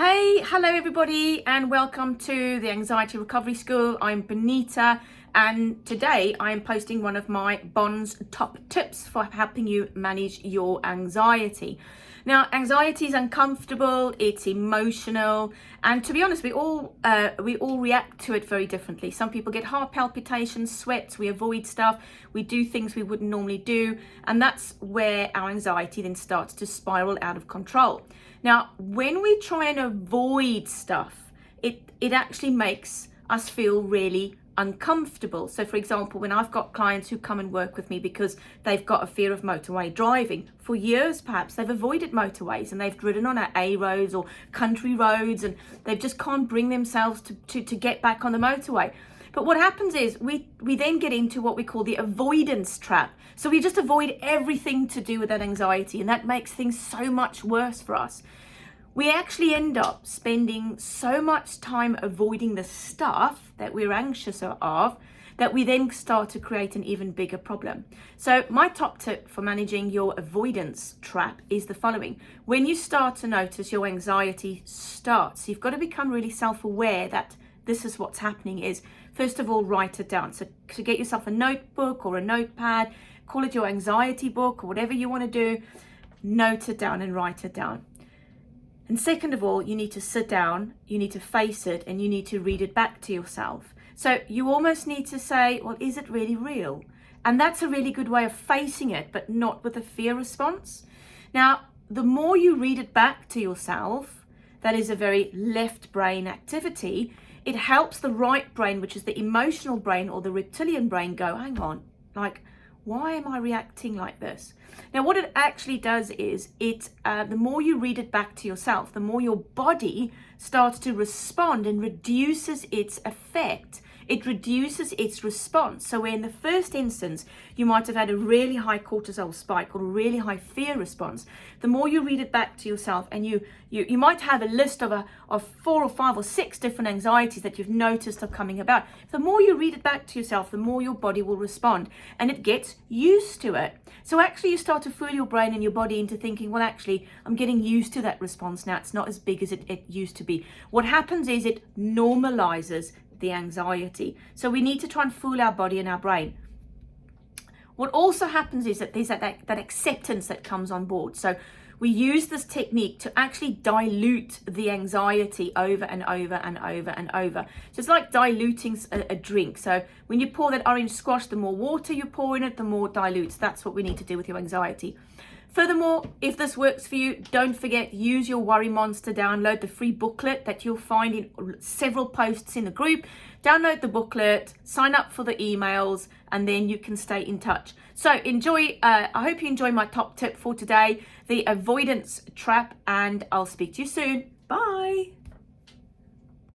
Hello everybody, and welcome to the Anxiety Recovery School. I'm Benita, and today I am posting one of my Bond's top tips for helping you manage your anxiety. Now, anxiety is uncomfortable, it's emotional, and to be honest, we all react to it very differently. Some people get heart palpitations, sweats, we avoid stuff, we do things we wouldn't normally do, and that's where our anxiety then starts to spiral out of control. Now, when we try and avoid stuff, it actually makes us feel really uncomfortable. So for example, when I've got clients who come and work with me because they've got a fear of motorway driving, for years perhaps they've avoided motorways and they've driven on our A roads or country roads, and they just can't bring themselves to get back on the motorway. But what happens is we then get into what we call the avoidance trap. So we just avoid everything to do with that anxiety, and that makes things so much worse for us. We actually end up spending so much time avoiding the stuff that we're anxious of that we then start to create an even bigger problem. So my top tip for managing your avoidance trap is the following. When you start to notice your anxiety starts, you've got to become really self-aware that this is what's happening. Is first of all, write it down. So get yourself a notebook or a notepad, call it your anxiety book or whatever you want to do, note it down and write it down. And second of all, you need to sit down, you need to face it, and you need to read it back to yourself. So you almost need to say, well, is it really real? And that's a really good way of facing it, but not with a fear response. Now, the more you read it back to yourself, that is a very left brain activity, it helps the right brain, which is the emotional brain or the reptilian brain, go, hang on, like, why am I reacting like this? Now, what it actually does is the more you read it back to yourself, the more your body starts to respond and reduces its effect. It reduces its response. So where in the first instance, you might have had a really high cortisol spike or a really high fear response, the more you read it back to yourself, and you might have a list of 4 or 5 or 6 different anxieties that you've noticed are coming about. The more you read it back to yourself, the more your body will respond, and it gets used to it. So actually you start to fool your brain and your body into thinking, well, actually, I'm getting used to that response now. It's not as big as it used to be. What happens is it normalizes the anxiety. So we need to try and fool our body and our brain. What also happens is that there's that acceptance that comes on board. So we use this technique to actually dilute the anxiety over and over and over and over. So it's like diluting a drink. So when you pour that orange squash, the more water you pour in it, the more dilutes. That's what we need to do with your anxiety. Furthermore, if this works for you, don't forget, use your Worry Monster, download the free booklet that you'll find in several posts in the group. Download the booklet, sign up for the emails, and then you can stay in touch. So enjoy, I hope you enjoy my top tip for today, the avoidance trap, and I'll speak to you soon. Bye.